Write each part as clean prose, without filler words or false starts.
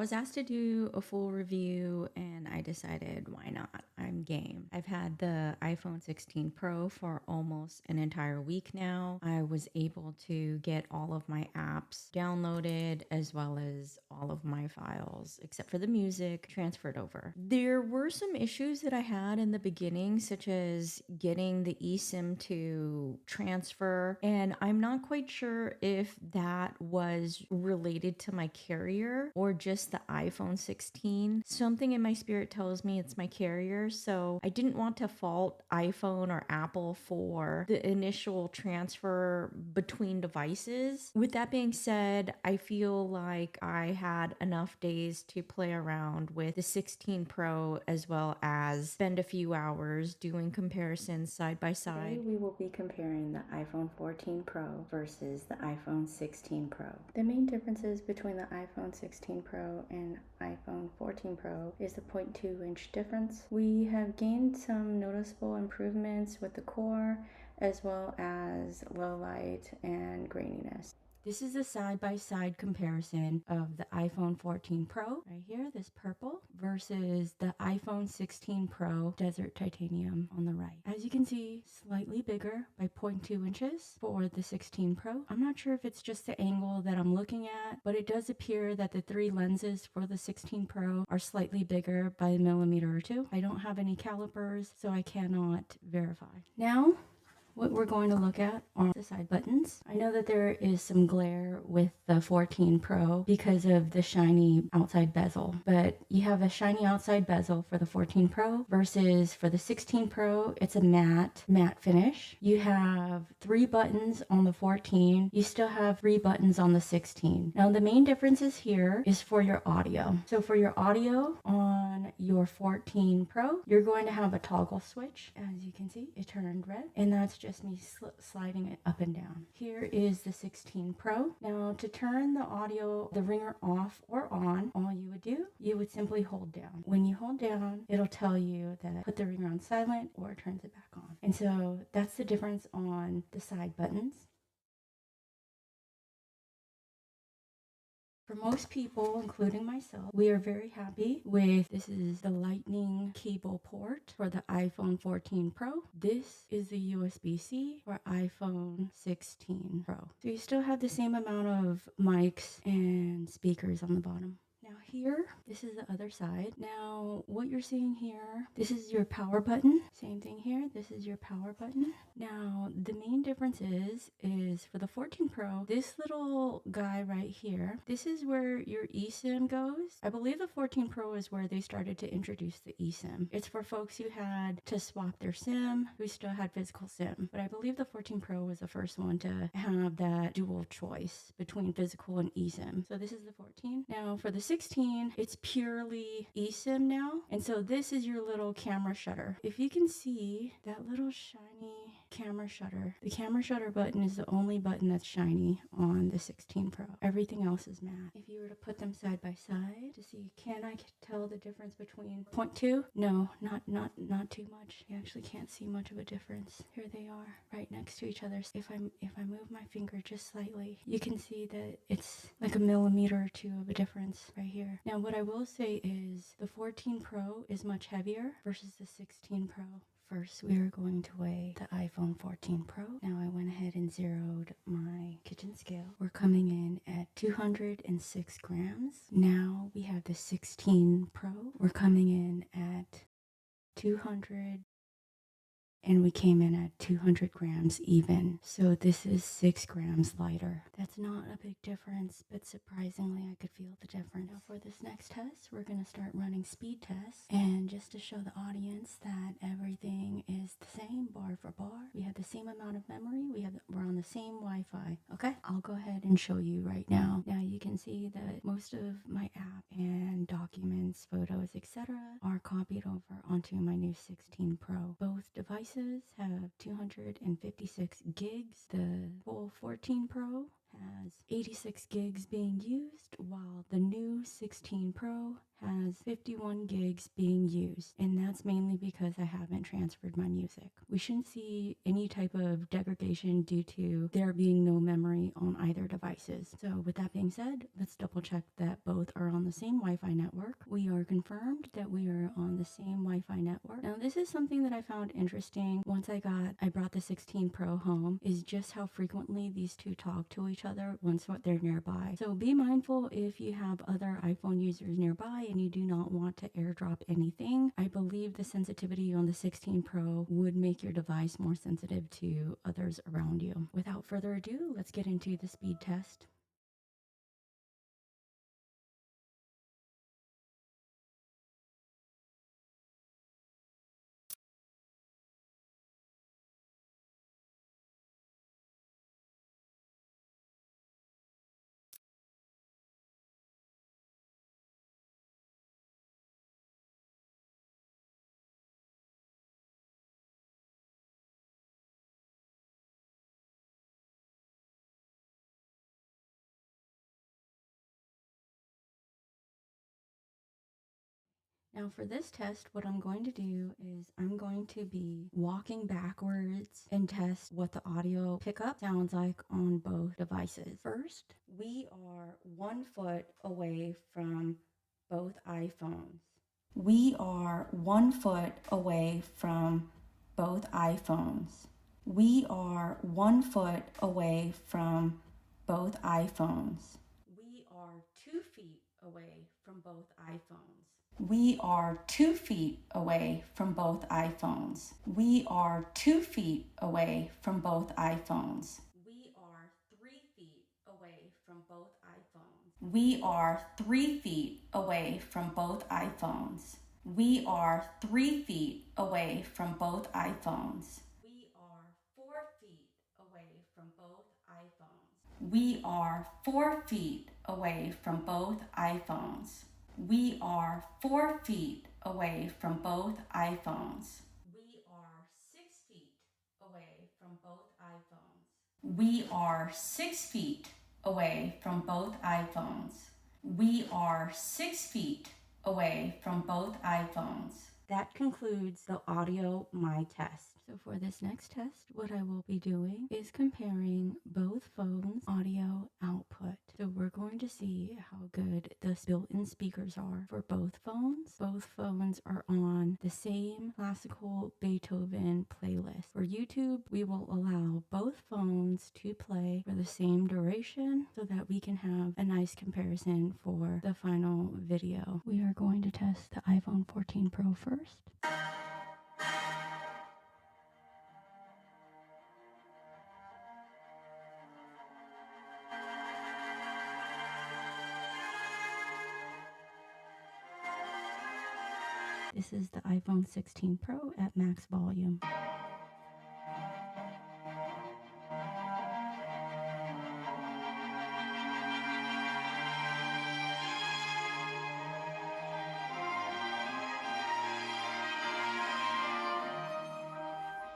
was asked to do a full review and I decided why not? I'm game. I've had the iPhone 16 Pro for almost an entire week now. I was able to get all of my apps downloaded as well as all of my files, except for the music, transferred over. There were some issues that I had in the beginning, such as getting the eSIM to transfer, and I'm not quite sure if that was related to my carrier or just the iPhone 16. Something in my spirit tells me it's my carrier, so I didn't want to fault iPhone or Apple for the initial transfer between devices. With that being said, I feel like I had enough days to play around with the 16 Pro as well as spend a few hours doing comparisons side by side. Today we will be comparing the iPhone 14 Pro versus the iPhone 16 Pro. The main differences between the iPhone 16 Pro and iPhone 14 Pro is the 0.2-inch difference. We have gained some noticeable improvements with the core as well as low light and graininess. This is a side-by-side comparison of the iPhone 14 Pro, right here, this purple, versus the iPhone 16 Pro Desert Titanium on the right. As you can see, slightly bigger by 0.2 inches for the 16 Pro. I'm not sure if it's just the angle that I'm looking at, but it does appear that the 3 lenses for the 16 Pro are slightly bigger by a millimeter or two. I don't have any calipers, so I cannot verify. Now, what we're going to look at are the side buttons. I know that there is some glare with the 14 Pro because of the shiny outside bezel, but you have a shiny outside bezel for the 14 Pro versus for the 16 Pro, it's a matte finish. You have 3 buttons on the 14. You still have 3 buttons on the 16. Now the main differences here is for your audio. So for your audio on your 14 Pro, you're going to have a toggle switch. As you can see, it turned red, and that's just me sliding it up and down. Here is the 16 Pro. Now to turn the audio, the ringer off or on, all you would do, you would simply hold down. When you hold down, it'll tell you that put the ringer on silent or it turns it back on. And so that's the difference on the side buttons. For most people, including myself, we are very happy with, this is the lightning cable port for the iPhone 14 Pro. This is the USB-C for iPhone 16 Pro. So you still have the same amount of mics and speakers on the bottom. Now here, this is the other side. Now what you're seeing here, this is your power button. Same thing here, this is your power button. Now the main difference is for the 14 Pro, this little guy right here, this is where your eSIM goes. I believe the 14 Pro is where they started to introduce the eSIM. It's for folks who had to swap their SIM, who still had physical SIM. But I believe the 14 Pro was the first one to have that dual choice between physical and eSIM. So this is the 14. Now for the 16, it's purely eSIM now. And so this is your little camera shutter. If you can see that little shiny camera shutter, the camera shutter button is the only button that's shiny on the 16 Pro. Everything else is matte. If you were to put them side by side to see, can I tell the difference between 0.2? No, not too much. You actually can't see much of a difference. Here they are, right next to each other. If I move my finger just slightly, you can see that it's like a millimeter or two of a difference right here. Now what I will say is the 14 Pro is much heavier versus the 16 Pro. First, we are going to weigh the iPhone 14 Pro. Now I went ahead and zeroed my kitchen scale. We're coming in at 206 grams. Now we have the 16 Pro. We're coming in at 200, and we came in at 200 grams even. So this is 6 grams lighter. That's not a big difference, but surprisingly I could feel the difference. Now for this next test, we're going to start running speed tests. And just to show the audience that everything is the same, bar for bar. We have the same amount of memory. We're on the same Wi-Fi. Okay, I'll go ahead and show you right now. Now you can see that most of my app and documents, photos, etc. are copied over onto my new 16 Pro. Both devices have 256 gigs. The full 14 Pro has 86 gigs being used, while the new 16 Pro has 51 gigs being used, and that's mainly because I haven't transferred my music. We shouldn't see any type of degradation due to there being no memory on either devices. So with that being said, let's double check that both are on the same Wi-Fi network. We are confirmed that we are on the same Wi-Fi network. Now this is something that I found interesting once I brought the 16 Pro home, is just how frequently these two talk to each other once they're nearby. So be mindful if you have other iPhone users nearby and you do not want to airdrop anything. I believe the sensitivity on the 16 Pro would make your device more sensitive to others around you. Without further ado, let's get into the speed test. Now for this test, what I'm going to do is I'm going to be walking backwards and test what the audio pickup sounds like on both devices. First, we are 1 foot away from both iPhones. We are 1 foot away from both iPhones. We are 1 foot away from both iPhones. We are 2 feet away from both iPhones. We are 2 feet away from both iPhones. We are 2 feet away from both iPhones. We are 3 feet away from both iPhones. We are 3 feet away from both iPhones. We are 3 feet away from both iPhones. We are 4 feet away from both iPhones. We are 4 feet away from both iPhones. We are 4 feet away from both iPhones. We are 6 feet away from both iPhones. We are 6 feet away from both iPhones. We are 6 feet away from both iPhones. That concludes the audio my test. So for this next test, what I will be doing is comparing both phones' audio output. So we're going to see how good the built-in speakers are for both phones. Both phones are on the same classical Beethoven playlist. For YouTube, we will allow both phones to play for the same duration so that we can have a nice comparison for the final video. We are going to test the iPhone 14 Pro first. This is the iPhone 16 Pro at max volume.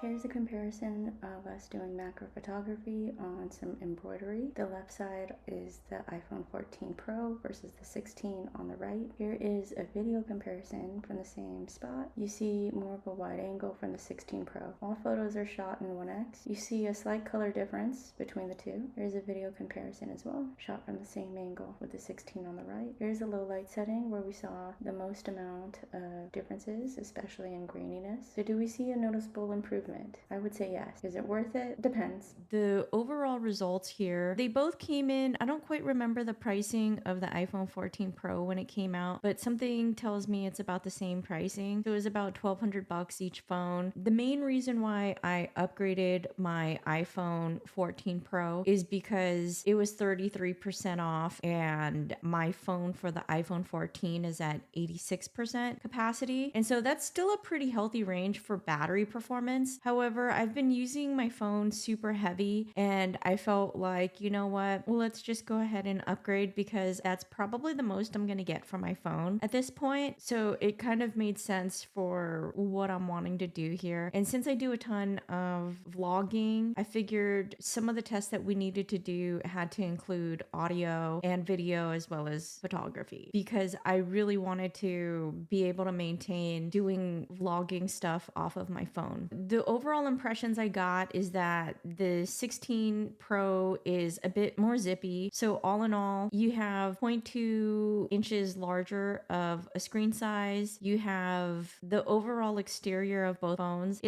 Here's a comparison of us doing macro photography on some embroidery. The left side is the iPhone 14 Pro versus the 16 on the right. Here is a video comparison from the same spot. You see more of a wide angle from the 16 Pro. All photos are shot in 1x. You see a slight color difference between the two. Here's a video comparison as well, shot from the same angle with the 16 on the right. Here's a low light setting where we saw the most amount of differences, especially in graininess. So do we see a noticeable improvement? I would say yes. Is it worth it? Depends. The overall results here, they both came in, I don't quite remember the pricing of the iPhone 14 Pro when it came out, but something tells me it's about the same pricing. So it was about $1,200 each phone. The main reason why I upgraded my iPhone 14 Pro is because it was 33% off and my phone for the iPhone 14 is at 86% capacity. And so that's still a pretty healthy range for battery performance. However, I've been using my phone super heavy and I felt like, you know what, well, let's just go ahead and upgrade because that's probably the most I'm going to get from my phone at this point. So it kind of made sense for what I'm wanting to do here. And since I do a ton of vlogging, I figured some of the tests that we needed to do had to include audio and video as well as photography because I really wanted to be able to maintain doing vlogging stuff off of my phone. The overall impressions I got is that the 16 Pro is a bit more zippy. So all in all, you have 0.2 inches larger of a screen size. You have the overall exterior of both phones.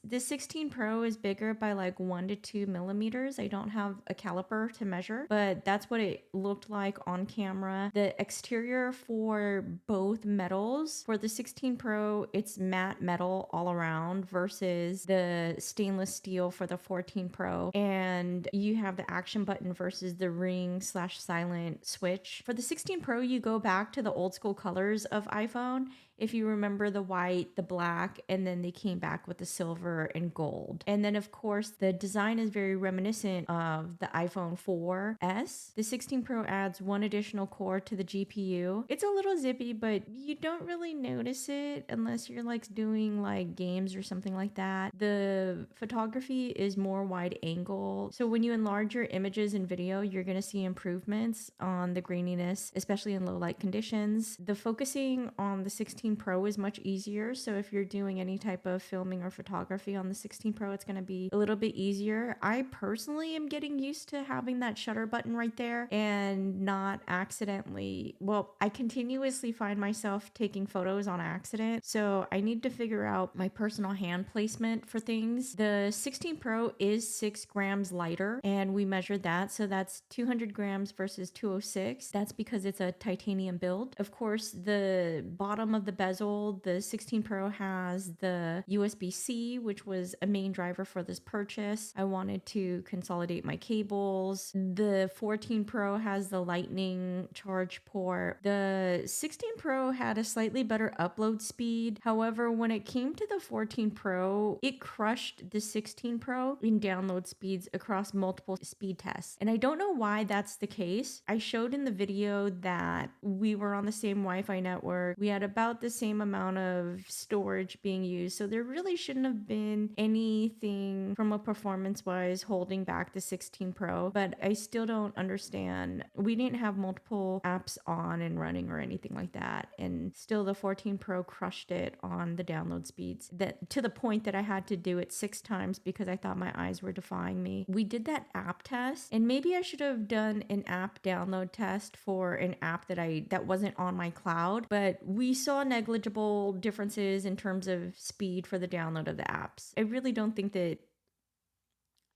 The 16 Pro is bigger by like 1 to 2 millimeters. I don't have a caliper to measure, but that's what it looked like on camera. The exterior for both metals, for the 16 Pro, it's matte metal all around versus the stainless steel for the 14 Pro. And you have the action button versus the ring/silent switch. For the 16 Pro, you go back to the old school colors of iPhone. If you remember the white, the black, and then they came back with the silver and gold. And then of course, the design is very reminiscent of the iPhone 4S. The 16 Pro adds one additional core to the GPU. It's a little zippy, but you don't really notice it unless you're like doing like games or something like that. The photography is more wide angle. So when you enlarge your images and video, you're going to see improvements on the graininess, especially in low light conditions. The focusing on the 16 Pro is much easier. So if you're doing any type of filming or photography on the 16 Pro, it's going to be a little bit easier. I personally am getting used to having that shutter button right there and not accidentally, well, I continuously find myself taking photos on accident. So I need to figure out my personal hand placement for things. The 16 Pro is 6 grams lighter and we measured that. So that's 200 grams versus 206. That's because it's a titanium build. Of course, the bottom of the bezel, the 16 Pro has the USB-C, which was a main driver for this purchase. I wanted to consolidate my cables. The 14 Pro has the lightning charge port. The 16 Pro had a slightly better upload speed. However, when it came to the 14 Pro, it crushed the 16 Pro in download speeds across multiple speed tests. And I don't know why that's the case. I showed in the video that we were on the same Wi-Fi network. We had about the same amount of storage being used. So there really shouldn't have been anything from a performance wise holding back the 16 Pro, but I still don't understand. We didn't have multiple apps on and running or anything like that. And still the 14 Pro crushed it on the download speeds, that to the point that I had to do it 6 times because I thought my eyes were defying me. We did that app test and maybe I should have done an app download test for an app that wasn't on my cloud, but we saw negligible differences in terms of speed for the download of the apps. I really don't think that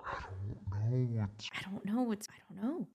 I don't know.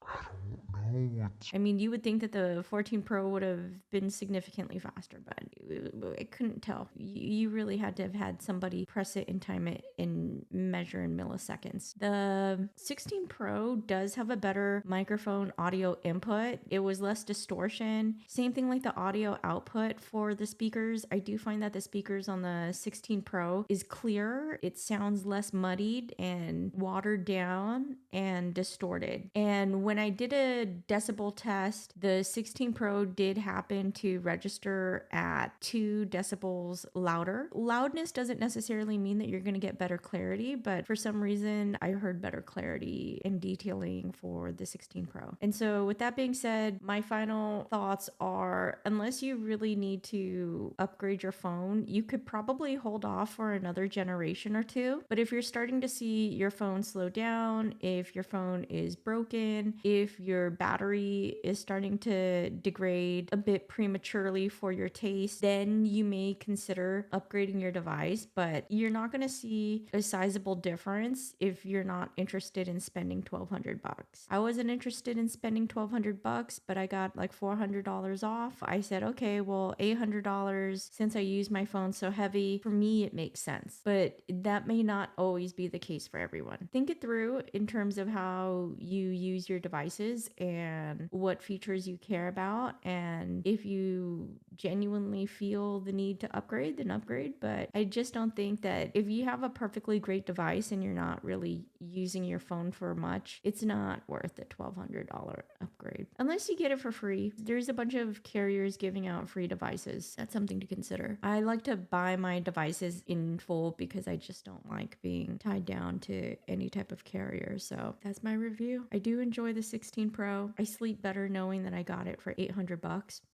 I mean, you would think that the 14 Pro would have been significantly faster, but I couldn't tell. You really had to have had somebody press it and time it and measure in milliseconds. The 16 Pro does have a better microphone audio input. It was less distortion. Same thing like the audio output for the speakers. I do find that the speakers on the 16 Pro is clearer. It sounds less muddied and watered down and distorted. And when I did a decibel test, the 16 Pro did happen to register at 2 decibels louder. Loudness doesn't necessarily mean that you're going to get better clarity, but for some reason I heard better clarity and detailing for the 16 Pro. And so with that being said, my final thoughts are, unless you really need to upgrade your phone, you could probably hold off for another generation or two. But if you're starting to see your phone slow down, if your phone is broken, if your battery is starting to degrade a bit prematurely for your taste, then you may consider upgrading your device, but you're not going to see a sizable difference if you're not interested in spending $1,200 bucks. I wasn't interested in spending $1,200 bucks, but I got like $400 off. I said, okay, well, $800, since I use my phone so heavy, for me, it makes sense, but that may not always be the case for everyone. Think it through in terms of how you use your devices and what features you care about. And if you genuinely feel the need to upgrade, then upgrade. But I just don't think that if you have a perfectly great device and you're not really using your phone for much, it's not worth the $1,200 upgrade. Unless you get it for free. There's a bunch of carriers giving out free devices. That's something to consider. I like to buy my devices in full because I just don't like being tied down to any type of carrier. So that's my review. I do enjoy the 16 Pro. I sleep better knowing that I got it for $800.